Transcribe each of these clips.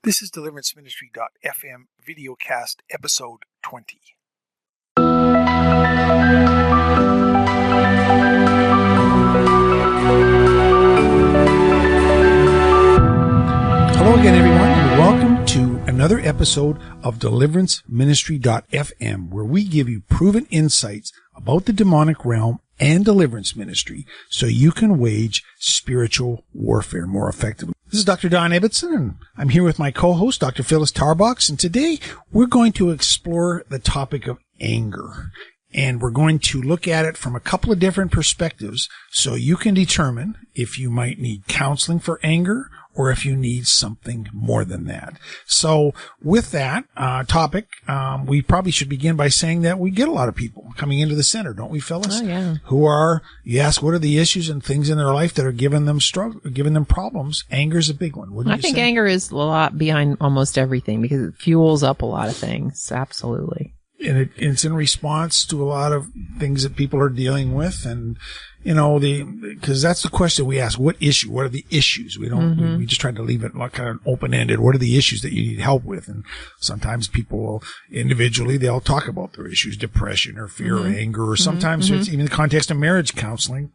This is deliveranceministry.fm VideoCast episode 20. Hello again, everyone, and welcome to another episode of deliverance.ministry.fm, where we give you proven insights about the demonic realm and deliverance ministry so you can wage spiritual warfare more effectively. This is Dr. Don Ibbotson, and I'm here with my co-host, Dr. Phyllis Tarbox, and today we're going to explore the topic of anger. And we're going to look at it from a couple of different perspectives so you can determine if you might need counseling for anger or if you need something more than that. So with that topic, we probably should begin by saying that we get a lot of people coming into the center, don't we, Phyllis? Oh, yeah. Who are, you ask, what are the issues and things in their life that are giving them problems? Anger is a big one, wouldn't you say? I think anger is a lot behind almost everything because it fuels up a lot of things. Absolutely. And it's in response to a lot of things that people are dealing with. And, you know, because that's the question we ask. What issue? What are the issues? We don't, we just try to leave it kind of open-ended. What are the issues that you need help with? And sometimes people will individually, they'll talk about their issues, depression or fear or anger, or sometimes it's even in the context of marriage counseling.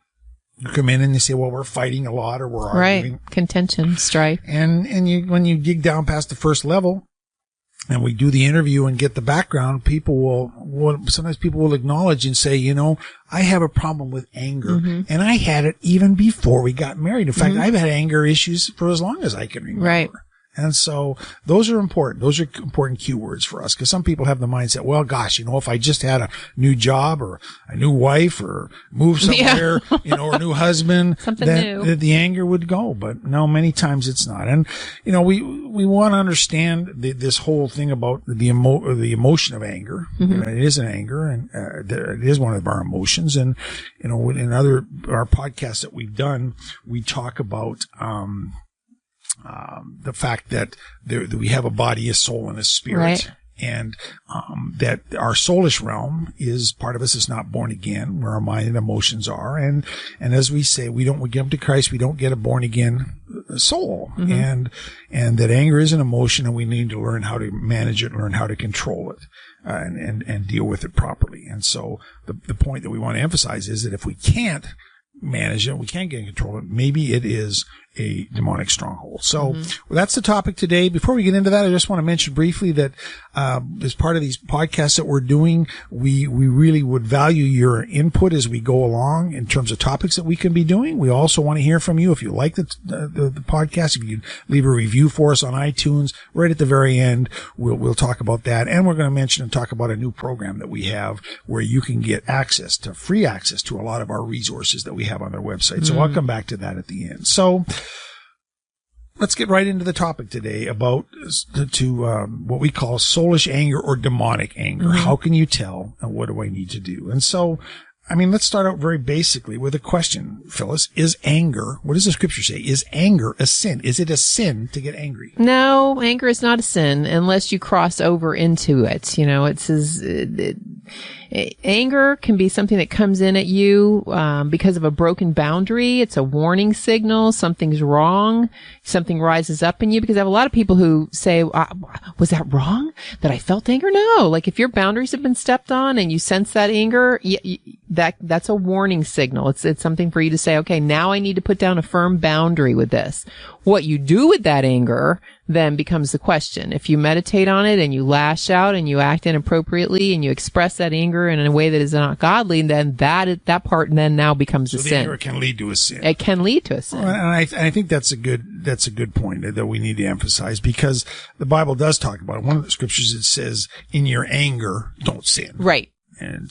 You come in and you say, well, we're fighting a lot or we're arguing. Right. Contention, strife. And when you dig down past the first level, and we do the interview and get the background, sometimes people will acknowledge and say, you know, I have a problem with anger. And I had it even before we got married. In fact, I've had anger issues for as long as I can remember. Right. And so those are important. Those are important keywords for us because some people have the mindset, well, gosh, you know, if I just had a new job or a new wife or moved somewhere, you know, or a new husband, then the anger would go. But no, many times it's not. And, you know, we want to understand this whole thing about the emotion of anger. You know, it is an anger and it is one of our emotions. And, you know, in our podcasts that we've done, we talk about, the fact that we have a body, a soul, and a spirit. Right. And that our soulish realm is part of us is not born again, where our mind and emotions are. And as we say, we come to Christ, we don't get a born again soul. And that anger is an emotion, and we need to learn how to manage it, learn how to control it, and deal with it properly. And so the point that we want to emphasize is that if we can't manage it, we can't get in control of it, maybe it is a demonic stronghold. So that's the topic today. Before we get into that, I just want to mention briefly that as part of these podcasts that we're doing, we really would value your input as we go along in terms of topics that we can be doing. We also want to hear from you. If you like the podcast, if you leave a review for us on iTunes, right at the very end, we'll talk about that. And we're going to mention and talk about a new program that we have where you can get free access to a lot of our resources that we have on our website. So I'll come back to that at the end. So let's get right into the topic today about what we call soulish anger or demonic anger. How can you tell, and what do I need to do? And so, I mean, let's start out very basically with a question, Phyllis. Is anger, what does the scripture say? Is anger a sin? Is it a sin to get angry? No, anger is not a sin unless you cross over into it. You know, it says anger can be something that comes in at you because of a broken boundary. It's a warning signal. Something's wrong. Something rises up in you, because I have a lot of people who say, was that wrong that I felt anger? No. Like if your boundaries have been stepped on and you sense that anger, that's a warning signal. It's something for you to say, okay, now I need to put down a firm boundary with this. What you do with that anger then becomes the question. If you meditate on it and you lash out and you act inappropriately and you express that anger in a way that is not godly, then that part then now becomes a sin. So the anger can lead to a sin. It can lead to a sin. Well, and I think that's a good point that we need to emphasize, because the Bible does talk about it. One of the scriptures, it says, in your anger, don't sin. Right. And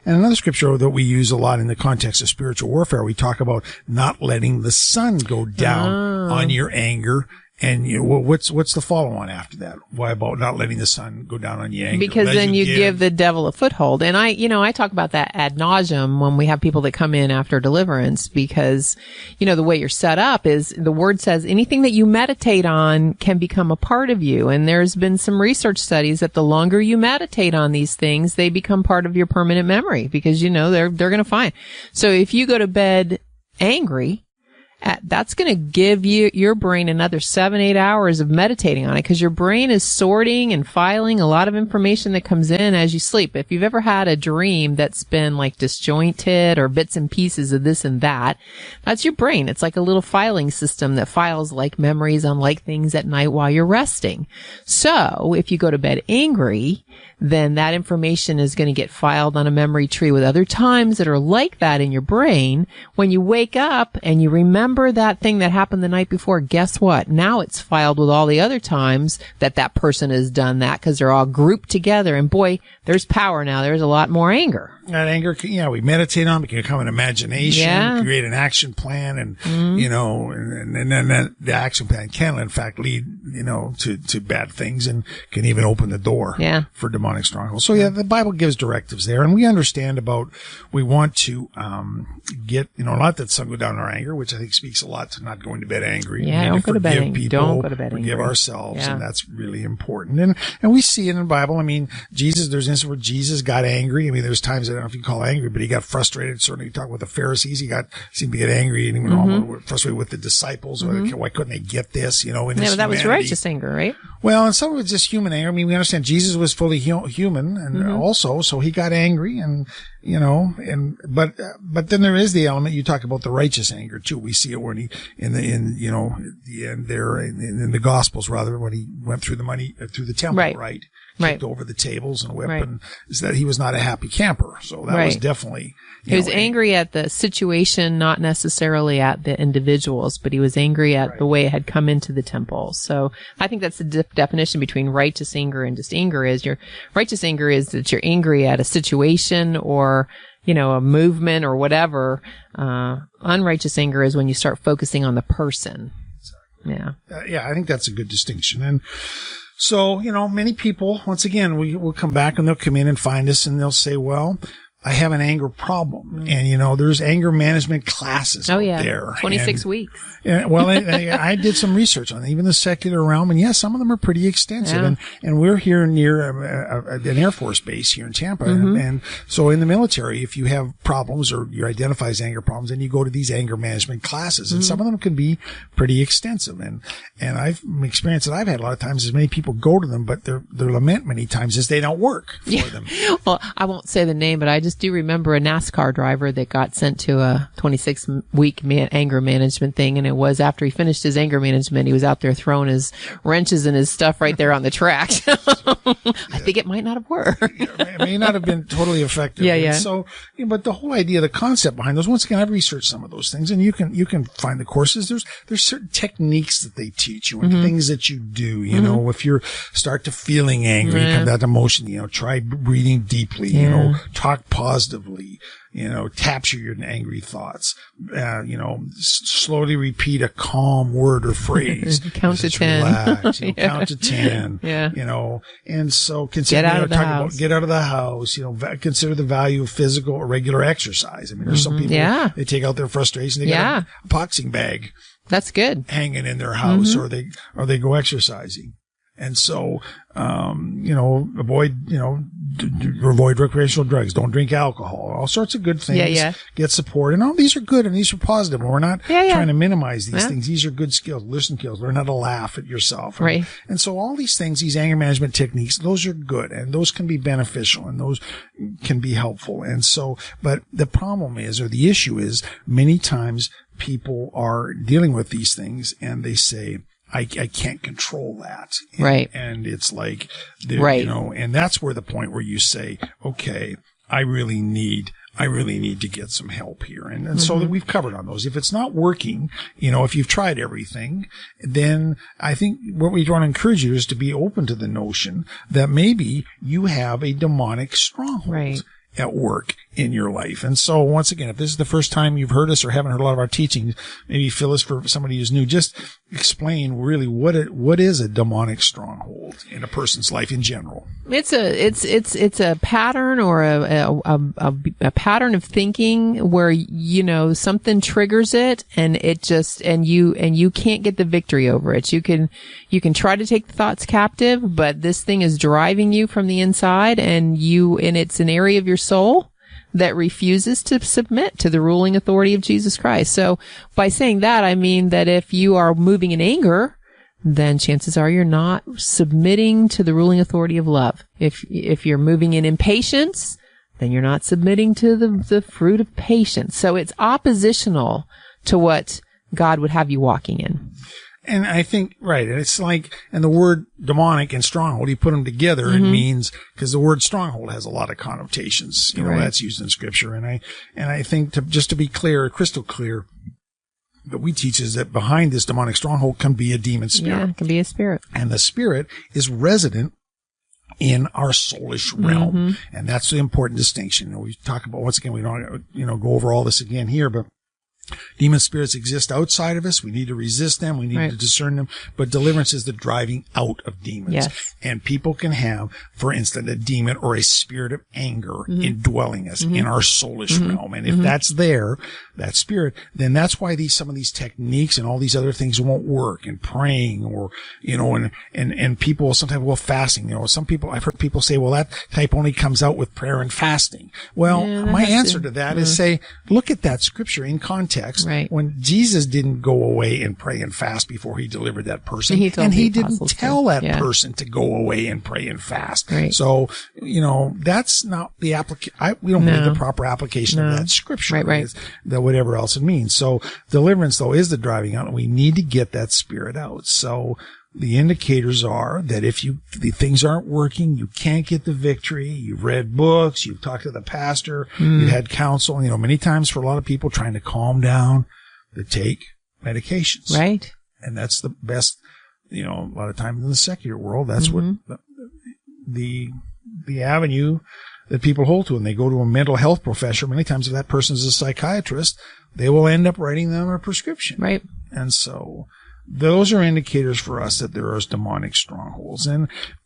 another scripture that we use a lot in the context of spiritual warfare, we talk about not letting the sun go down on your anger. And you know, what's the follow on after that? Why about not letting the sun go down on your anger? Because then you give the devil a foothold. And I talk about that ad nauseum when we have people that come in after deliverance, because, you know, the way you're set up is the word says anything that you meditate on can become a part of you. And there's been some research studies that the longer you meditate on these things, they become part of your permanent memory, because, you know, they're going to find. So if you go to bed angry, that's going to give your brain another 7-8 hours of meditating on it, because your brain is sorting and filing a lot of information that comes in as you sleep. If you've ever had a dream that's been like disjointed or bits and pieces of this and that, that's your brain. It's like a little filing system that files like memories on like things at night while you're resting. So if you go to bed angry, then that information is going to get filed on a memory tree with other times that are like that in your brain. When you wake up and you remember that thing that happened the night before, guess what? Now it's filed with all the other times that that person has done that, because they're all grouped together. And boy, there's power now. There's a lot more anger. That anger, we meditate on it. It can become an imagination, create an action plan, and, and then the action plan can, in fact, lead, to bad things, and can even open the door for demonic strongholds. So the Bible gives directives there, and we understand we want to, get, not that some go down our anger, which I think speaks a lot to not going to bed angry. Yeah, don't go to bed angry. Don't go to bed angry. Forgive ourselves, yeah. and that's really important. And we see it in the Bible. I mean, there's instances where Jesus got angry. I mean, there's times, I don't know if you call angry, but he got frustrated. Certainly, you talk with the Pharisees, he seemed to get angry, and even frustrated with the disciples. Why couldn't they get this? But that was righteous anger, right? Well, and some of it's just human anger. I mean, we understand Jesus was fully human, and also, so he got angry, and but then there is the element you talked about, the righteous anger too. We see it when he in the end there in the Gospels, rather, when he went through the temple, right? Kicked over the tables and whip, and is that he was not a happy camper. So that was definitely. He was angry at the situation, not necessarily at the individuals, but he was angry at the way it had come into the temple. So I think that's the definition between righteous anger and just anger. Your righteous anger is that you're angry at a situation or, a movement or whatever. Unrighteous anger is when you start focusing on the person. Exactly. Yeah. I think that's a good distinction. And so, many people, once again, will come back and they'll come in and find us and they'll say, well, I have an anger problem. And, there's anger management classes out there. 26 weeks. Yeah, well, I did some research on it, even the secular realm. And some of them are pretty extensive. Yeah. And we're here near an Air Force base here in Tampa. And so in the military, if you have problems or you identify as anger problems, then you go to these anger management classes. And some of them can be pretty extensive. And I've experienced that I've had a lot of times is many people go to them, but their lament many times is they don't work for them. Well, I won't say the name, but I just do remember a NASCAR driver that got sent to a 26-week anger management thing, and it was after he finished his anger management, he was out there throwing his wrenches and his stuff right there on the track. I think it might not have worked. It may not have been totally effective. Yeah. So, but the whole idea, the concept behind those, once again, I've researched some of those things, and you can find the courses. There's certain techniques that they teach you, and things that you do. If you start to feeling angry, come that emotion, try breathing deeply. Talk positively, capture your angry thoughts, slowly repeat a calm word or phrase. Count to 10. Relax, count to 10. And so consider, get out of the house, consider the value of physical or regular exercise. I mean, there's some people, they take out their frustration, they got a boxing bag. That's good. Hanging in their house, or they go exercising. And so, avoid recreational drugs. Don't drink alcohol. All sorts of good things. Get support. And all these are good and these are positive. And we're not trying to minimize these things. These are good skills. Listen skills. Learn how to laugh at yourself. Right. And so all these things, these anger management techniques, those are good and those can be beneficial and those can be helpful. And so, but the problem is, or the issue is, many times people are dealing with these things and they say, I can't control that. And it's like, and that's where the point where you say, okay, I really need to get some help here. And so that we've covered on those. If it's not working, if you've tried everything, then I think what we want to encourage you is to be open to the notion that maybe you have a demonic stronghold at work in your life. And so once again, if this is the first time you've heard us or haven't heard a lot of our teachings, maybe Phyllis, for somebody who's new, just explain really what is a demonic stronghold in a person's life in general. It's a pattern or a pattern of thinking where, something triggers it and it just, and you can't get the victory over it. You can try to take the thoughts captive, but this thing is driving you from the inside and it's an area of your soul that refuses to submit to the ruling authority of Jesus Christ. So by saying that, I mean that if you are moving in anger, then chances are you're not submitting to the ruling authority of love. If you're moving in impatience, then you're not submitting to the fruit of patience. So it's oppositional to what God would have you walking in. And I think, right, it's like, and the word demonic and stronghold, you put them together, it means, because the word stronghold has a lot of connotations, you know, that's used in scripture. And I think just to be clear, crystal clear, that we teach is that behind this demonic stronghold can be a demon spirit. Yeah, it can be a spirit. And the spirit is resident in our soulish realm. And that's the important distinction. You know, we talk about, once again, we don't, go over all this again here, but demon spirits exist outside of us. We need to resist them. We need to discern them. But deliverance is the driving out of demons. Yes. And people can have, for instance, a demon or a spirit of anger indwelling us in our soulish realm. And if that's there, that spirit, then that's why some of these techniques and all these other things won't work, and praying, or, and people sometimes, fasting, some people, I've heard people say, well, that type only comes out with prayer and fasting. Well, my answer to that is say, look at that scripture in context. Right. When Jesus didn't go away and pray and fast before he delivered that person, and he didn't tell that person to go away and pray and fast. Right. So, that's not the application. We don't believe the proper application of that scripture. Right. That whatever else it means. So deliverance, though, is the driving out, and we need to get that spirit out. So the indicators are that if the things aren't working, you can't get the victory. You've read books, you've talked to the pastor, you've had counsel. Many times for a lot of people trying to calm down, they take medications. Right. And that's the best, a lot of times in the secular world, that's what the avenue that people hold to. And they go to a mental health professional. Many times if that person is a psychiatrist, they will end up writing them a prescription. Right. And so those are indicators for us that there are demonic strongholds.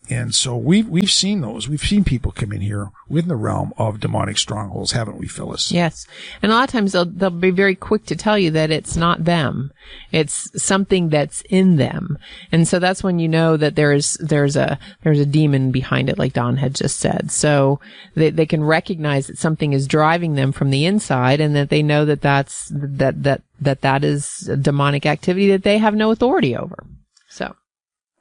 And so we've seen those. We've seen people come in here within the realm of demonic strongholds, haven't we, Phyllis? Yes. And a lot of times they'll be very quick to tell you that it's not them. It's something that's in them. And so that's when you know that there's a demon behind it, like Don had just said. So they can recognize that something is driving them from the inside, and that they know that that is a demonic activity that they have no authority over. So.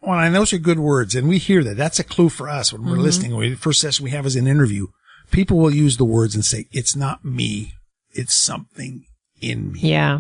Well, and those are good words, and we hear that. That's a clue for us when we're listening. The first session we have is an interview. People will use the words and say, it's not me, it's something in me. Yeah.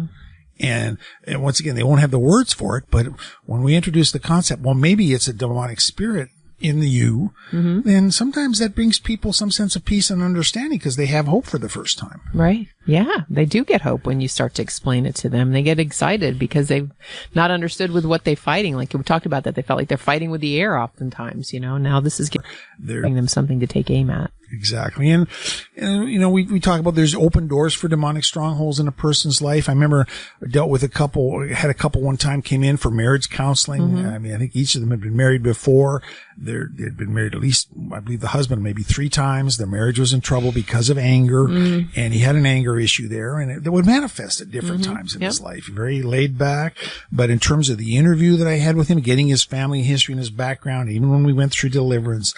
And once again, they won't have the words for it, but when we introduce the concept, well, maybe it's a demonic spirit in you, then sometimes that brings people some sense of peace and understanding because they have hope for the first time. Right. Yeah. They do get hope when you start to explain it to them. They get excited because they've not understood with what they're fighting. Like we talked about that. They felt like they're fighting with the air oftentimes, Now this is giving them something to take aim at. Exactly. And we talk about there's open doors for demonic strongholds in a person's life. I remember I dealt with had a couple one time came in for marriage counseling. I think each of them had been married before. They'd been married at least, I believe the husband maybe 3 times. Their marriage was in trouble because of anger, and he had an anger issue there, and it would manifest at different times in his life. Very laid back. But in terms of the interview that I had with him, getting his family history and his background, even when we went through deliverance,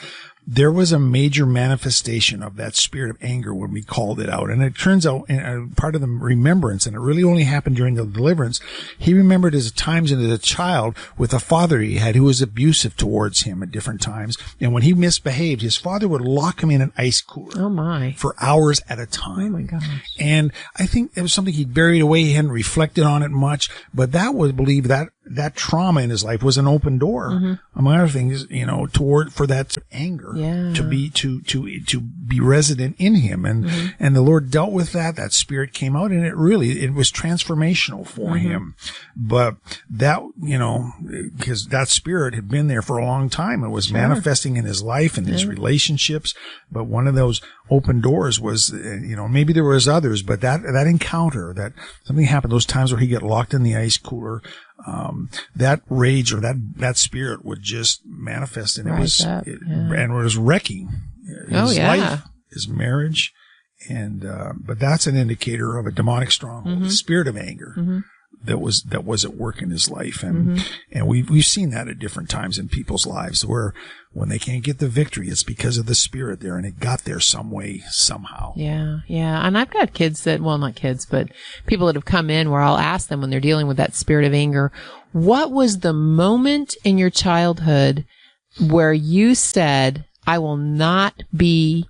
there was a major manifestation of that spirit of anger when we called it out. And it turns out, part of the remembrance, and it really only happened during the deliverance, he remembered his times as a child with a father he had who was abusive towards him at different times. And when he misbehaved, his father would lock him in an ice cooler. Oh my. For hours at a time. Oh my gosh. And I think it was something he'd buried away. He hadn't reflected on it much, but that would believe that trauma in his life was an open door, among other things, for that anger to be resident in him. And the Lord dealt with that spirit came out, and it was transformational for him. But that, because that spirit had been there for a long time. It was manifesting in his life and his relationships. But one of those open doors was, maybe there was others, but that encounter, that something happened, those times where he got locked in the ice cooler, that rage or that spirit would just manifest, and it was wrecking his life, his marriage, and but that's an indicator of a demonic stronghold, the spirit of anger. that was at work in his life. And we've seen that at different times in people's lives where when they can't get the victory, it's because of the spirit there, and it got there some way, somehow. Yeah. And I've got kids that, well, not kids, but people that have come in where I'll ask them when they're dealing with that spirit of anger, what was the moment in your childhood where you said, I will not be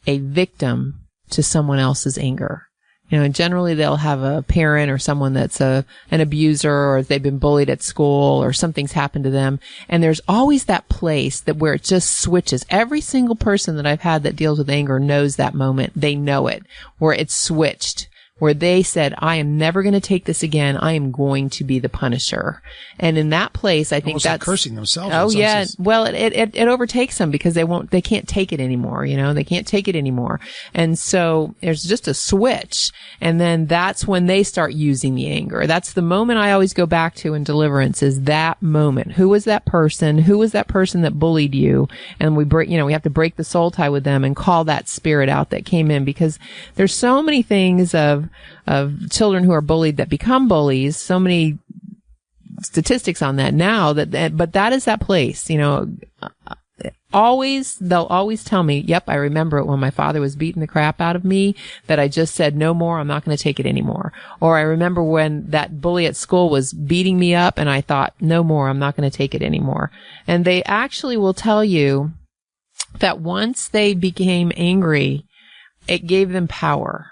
a victim to someone else's anger? You know, generally they'll have a parent or someone that's an abuser, or they've been bullied at school, or something's happened to them. And there's always that place that where it just switches. Every single person that I've had that deals with anger knows that moment. They know it, where it's switched, where they said, I am never going to take this again. I am going to be the punisher. And in that place, I think almost that's like cursing themselves. Oh, yeah. Well, it overtakes them because they can't take it anymore. You know, they can't take it anymore. And so there's just a switch. And then that's when they start using the anger. That's the moment I always go back to in deliverance, is that moment. Who was that person? Who was that person that bullied you? And we have to break the soul tie with them and call that spirit out that came in, because there's so many things of children who are bullied that become bullies, so many statistics on that now, but that is that place, you know. They'll always tell me, yep, I remember it when my father was beating the crap out of me, that I just said, no more, I'm not going to take it anymore. Or I remember when that bully at school was beating me up and I thought, no more, I'm not going to take it anymore. And they actually will tell you that once they became angry, it gave them power.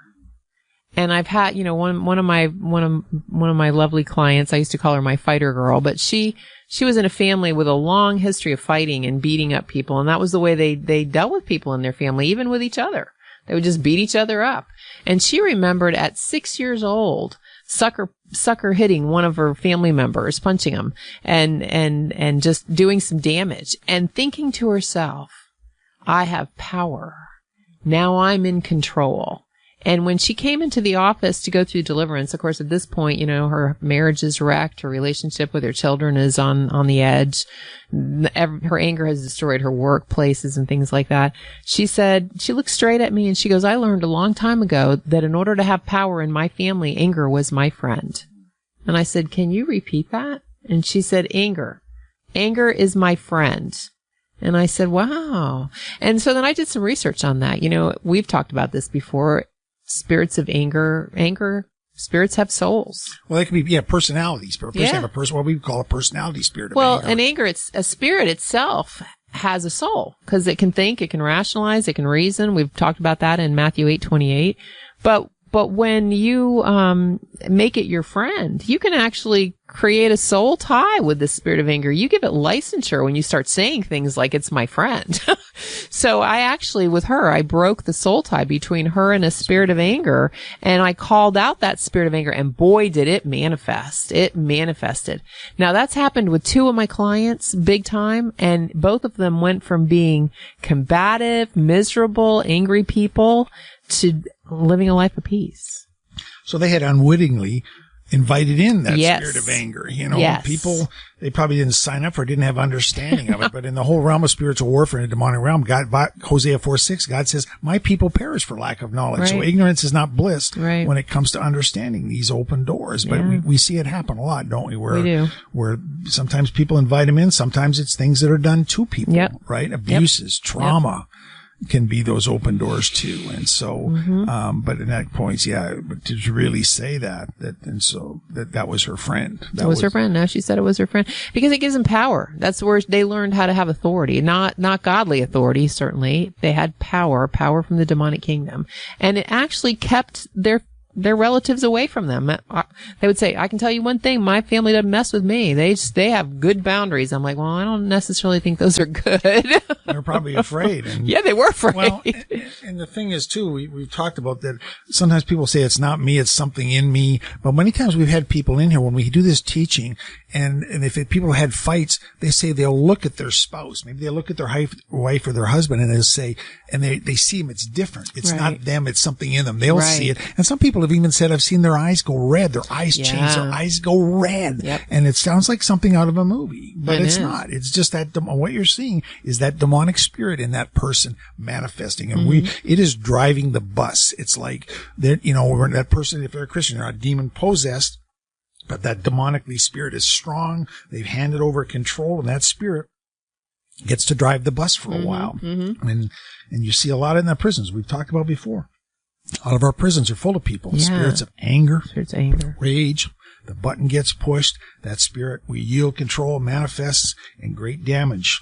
And I've had, you know, one of my lovely clients, I used to call her my fighter girl, but she was in a family with a long history of fighting and beating up people. And that was the way they dealt with people in their family, even with each other. They would just beat each other up. And she remembered at 6 years old, sucker hitting one of her family members, punching him and just doing some damage, and thinking to herself, I have power. Now I'm in control. And when she came into the office to go through deliverance, of course, at this point, you know, her marriage is wrecked. Her relationship with her children is on the edge. Her anger has destroyed her workplaces and things like that. She said, she looked straight at me and she goes, I learned a long time ago that in order to have power in my family, anger was my friend. And I said, can you repeat that? And she said, anger is my friend. And I said, wow. And so then I did some research on that. You know, we've talked about this before. Spirits of anger, spirits have souls. Well, they can be, personalities. But a person have what we call a personality spirit of anger. Well, an anger, it's a spirit itself has a soul, because it can think, it can rationalize, it can reason. We've talked about that in Matthew 8:28. But when you make it your friend, you can actually create a soul tie with the spirit of anger. You give it licensure when you start saying things like, it's my friend. So I actually, with her, I broke the soul tie between her and a spirit of anger, and I called out that spirit of anger, and boy, did it manifest. It manifested. Now, that's happened with two of my clients big time, and both of them went from being combative, miserable, angry people to living a life of peace. So they had unwittingly invited in that spirit of anger. You know, people, they probably didn't sign up for it, didn't have understanding of it. But in the whole realm of spiritual warfare in the demonic realm, Hosea 4:6, God says, my people perish for lack of knowledge. Right. So ignorance is not bliss when it comes to understanding these open doors. But we see it happen a lot, don't we? We do. Where sometimes people invite them in. Sometimes it's things that are done to people, right? Abuses, trauma. Can be those open doors too. And so, but in that point, but to really say that was her friend. That was her friend. Now she said it was her friend because it gives them power. That's where they learned how to have authority, not godly authority. Certainly they had power from the demonic kingdom, and it actually kept their relatives away from them. They would say, I can tell you one thing, my family doesn't mess with me. They have good boundaries. I'm like, well, I don't necessarily think those are good. They're probably afraid. And, they were afraid. Well, and the thing is too, we've talked about that. Sometimes people say it's not me, it's something in me. But many times we've had people in here when we do this teaching, and if people had fights, they say they'll look at their spouse. Maybe they'll look at their wife or their husband, and they'll say, and they see him, it's different. It's not them, it's something in them. They'll see it. And some people have even said, I've seen their eyes go red. Their eyes change. Their eyes go red. Yep. And it sounds like something out of a movie, but it's not. It's just that what you're seeing is that demonic spirit in that person manifesting. And it is driving the bus. It's like that, that person, if they're a Christian, they're not demon possessed. But that demonically spirit is strong. They've handed over control, and that spirit gets to drive the bus for a while. And you see a lot in the prisons we've talked about before. A lot of our prisons are full of people. Spirits of anger, rage. The button gets pushed. That spirit, we yield control, manifests, and great damage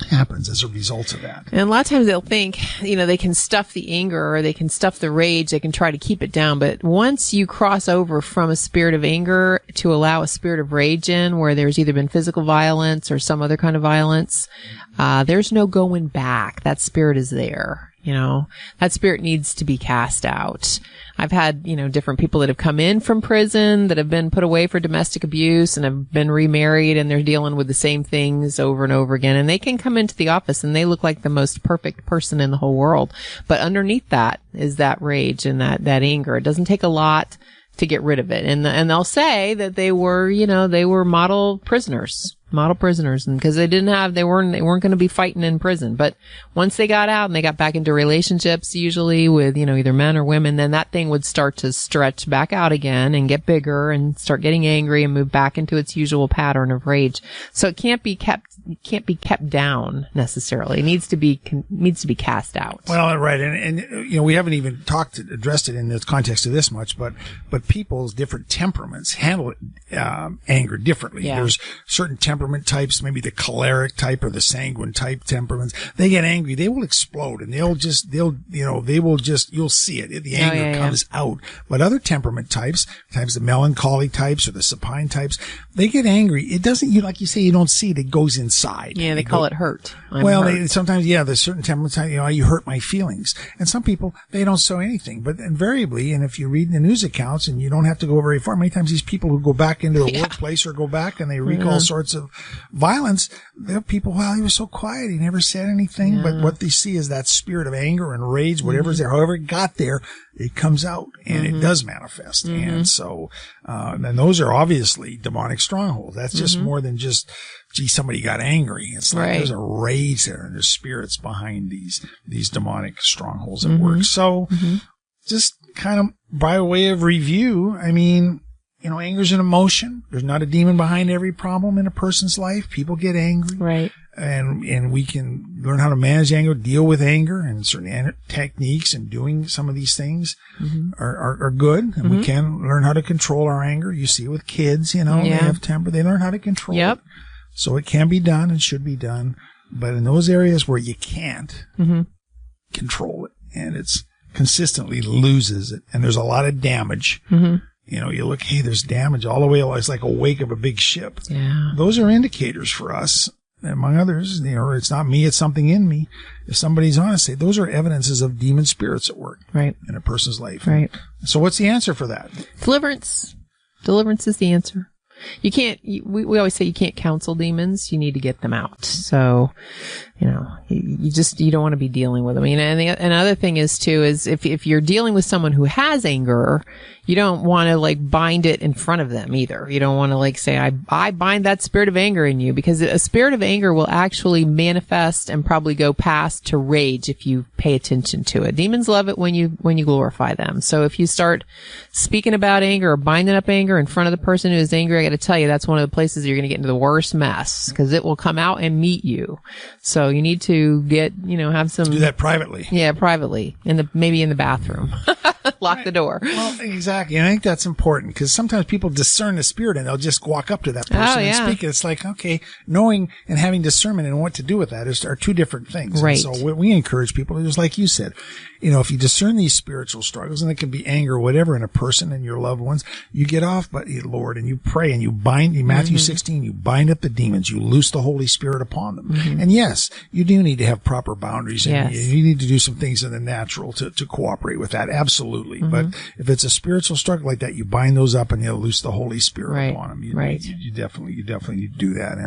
happens as a result of that. And a lot of times they'll think, they can stuff the anger or they can stuff the rage. They can try to keep it down. But once you cross over from a spirit of anger to allow a spirit of rage in, where there's either been physical violence or some other kind of violence, there's no going back. That spirit is there. That spirit needs to be cast out. I've had, different people that have come in from prison that have been put away for domestic abuse and have been remarried, and they're dealing with the same things over and over again. And they can come into the office and they look like the most perfect person in the whole world. But underneath that is that rage and that anger. It doesn't take a lot to get rid of it. And they'll say that they were model prisoners, and because they weren't going to be fighting in prison. But once they got out and they got back into relationships, usually with, either men or women, then that thing would start to stretch back out again and get bigger and start getting angry and move back into its usual pattern of rage. So it can't be kept down necessarily. It needs to be cast out. Well, right. And we haven't even addressed it in the context of this much, but people's different temperaments handle anger differently. Yeah. There's certain temperament types, maybe the choleric type or the sanguine type temperaments. They get angry, they will explode, and you'll see it. The anger comes out. But other temperament types, the melancholy types or the supine types, they get angry. It doesn't, like you say, you don't see it. It goes inside. Yeah, they call it hurt. Sometimes, there's certain temperament types, you hurt my feelings. And some people, they don't show anything. But invariably, and if you read the news accounts, and you don't have to go very far, many times these people who go back into the workplace or go back and they recall all sorts of violence, there are people, he was so quiet, he never said anything. But what they see is that spirit of anger and rage, whatever's there, however it got there, it comes out and it does manifest. And so, and those are obviously demonic strongholds. That's just more than just, somebody got angry. It's like there's a rage there, and there's spirits behind these demonic strongholds at work. So just kind of by way of review, anger is an emotion. There's not a demon behind every problem in a person's life. People get angry. Right. And we can learn how to manage anger, deal with anger, and certain techniques and doing some of these things are good. And we can learn how to control our anger. You see with kids, they have temper. They learn how to control it. So it can be done and should be done. But in those areas where you can't control it, and it's consistently loses it, and there's a lot of damage, you look, there's damage all the way. It's like a wake of a big ship. Yeah. Those are indicators for us, among others. It's not me, it's something in me. If somebody's honest, those are evidences of demon spirits at work in a person's life. Right. So what's the answer for that? Deliverance. Deliverance is the answer. You can't, we always say you can't counsel demons. You need to get them out. So, you don't want to be dealing with them. And the other thing is too, is if you're dealing with someone who has anger, you don't want to bind it in front of them either. You don't want to say, I bind that spirit of anger in you, because a spirit of anger will actually manifest and probably go past to rage if you pay attention to it. Demons love it when you glorify them. So if you start speaking about anger or binding up anger in front of the person who is angry, I got to tell you, that's one of the places you're going to get into the worst mess, because it will come out and meet you. So you need to have some. Do that privately. Yeah, privately. Maybe in the bathroom. Lock the door. Well, exactly. And I think that's important, because sometimes people discern the spirit and they'll just walk up to that person and speak it. It's like, okay, knowing and having discernment and what to do with that are two different things. Right. And so we encourage people, just like you said, if you discern these spiritual struggles, and it can be anger or whatever in a person and your loved ones, you get off, but Lord, and you pray and you bind, in Matthew 16, you bind up the demons, you loose the Holy Spirit upon them. And yes, you do need to have proper boundaries, and you need to do some things in the natural to cooperate with that. Absolutely. But if it's a spiritual struggle like that, you bind those up and you loose the Holy Spirit upon them. You definitely need to do that.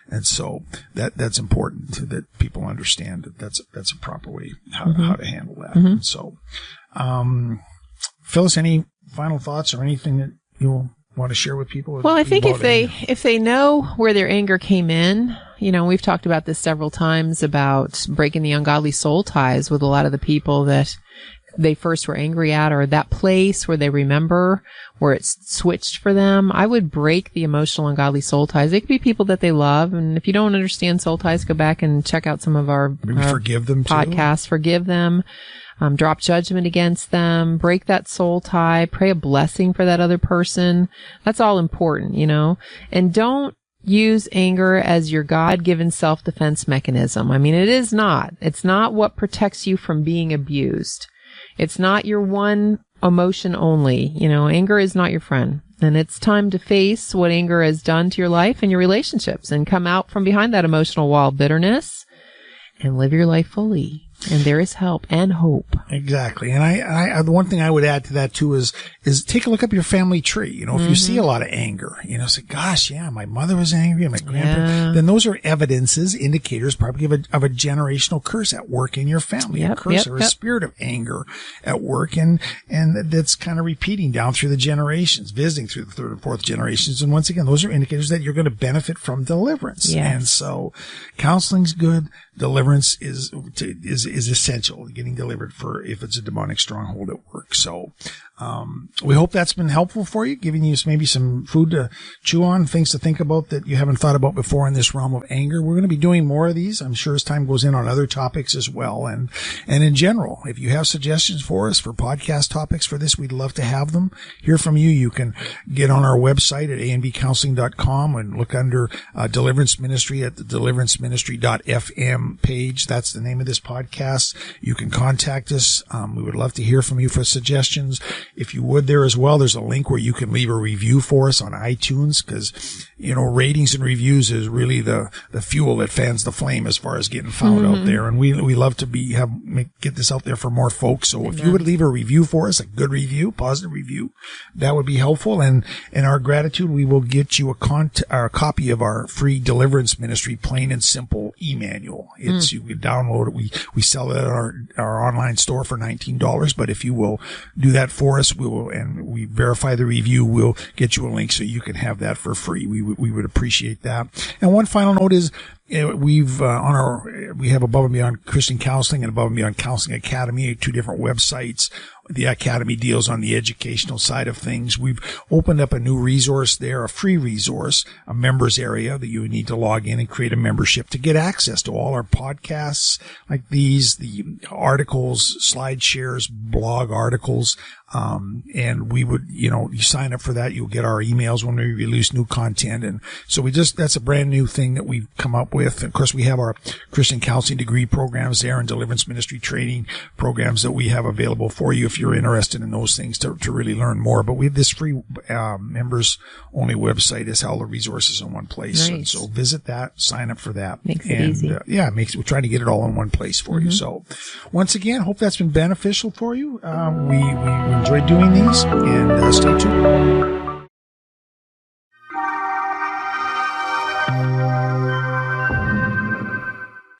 And so that's important that people understand that that's a proper way how to handle that. And so, Phyllis, any final thoughts or anything that you'll want to share with people? Well, I think if they know where their anger came in, we've talked about this several times about breaking the ungodly soul ties with a lot of the people that they first were angry at, or that place where they remember where it's switched for them. I would break the emotional and godly soul ties. They could be people that they love. And if you don't understand soul ties, go back and check out some of our forgive them podcasts. Too. Forgive them. Drop judgment against them. Break that soul tie. Pray a blessing for that other person. That's all important, you know. And don't use anger as your God-given self-defense mechanism. I mean, it is not. It's not what protects you from being abused. It's not your one emotion only. You know, anger is not your friend. And it's time to face what anger has done to your life and your relationships and come out from behind that emotional wall of bitterness and live your life fully. And there is help and hope. Exactly. And I the one thing I would add to that too is take a look up your family tree. You know, if you see a lot of anger, you know, say, gosh, yeah, my mother was angry and my grandparents, then those are evidences, indicators probably of a generational curse at work in your family, a curse or a spirit of anger at work. And that's kind of repeating down through the generations, visiting through the third and fourth generations. And once again, those are indicators that you're going to benefit from deliverance. Yes. And so counseling's good. Deliverance is essential, getting delivered for if it's a demonic stronghold at work. So we hope that's been helpful for you, giving you maybe some food to chew on, things to think about that you haven't thought about before in this realm of anger. We're going to be doing more of these, I'm sure, as time goes in on other topics as well. And in general, if you have suggestions for us for podcast topics for this, we'd love to have them. Hear from you. You can get on our website at anbcounseling.com and look under Deliverance Ministry at the deliveranceministry.fm page. That's the name of this podcast. You can contact us. We would love to hear from you for suggestions. If you would there as well, there's a link where you can leave a review for us on iTunes, because, you know, ratings and reviews is really the fuel that fans the flame as far as getting found out there. And we love to get this out there for more folks. So if you would leave a review for us, a good review, positive review, that would be helpful. And in our gratitude, we will get you a copy of our free Deliverance Ministry Plain and Simple e-manual. It's you can download it. We sell it at our online store for $19. But if you will do that for us, we verify the review, we'll get you a link so you can have that for free. We would appreciate that. And one final note is, we have Above and Beyond Christian Counseling and Above and Beyond Counseling Academy, two different websites. The Academy deals on the educational side of things. We've opened up a new resource there, a free resource, a members area that you would need to log in and create a membership to get access to all our podcasts like these, the articles, slide shares, blog articles. And we would, you sign up for that. You'll get our emails when we release new content. And so that's a brand new thing that we've come up with. Of course, we have our Christian counseling degree programs there and deliverance ministry training programs that we have available for you if you're interested in those things to really learn more. But we have this free, members only website is all the resources in one place. Nice. And so visit that, sign up for that. Makes it easy. We're trying to get it all in one place for you. So once again, hope that's been beneficial for you. We enjoy doing these, and stay tuned.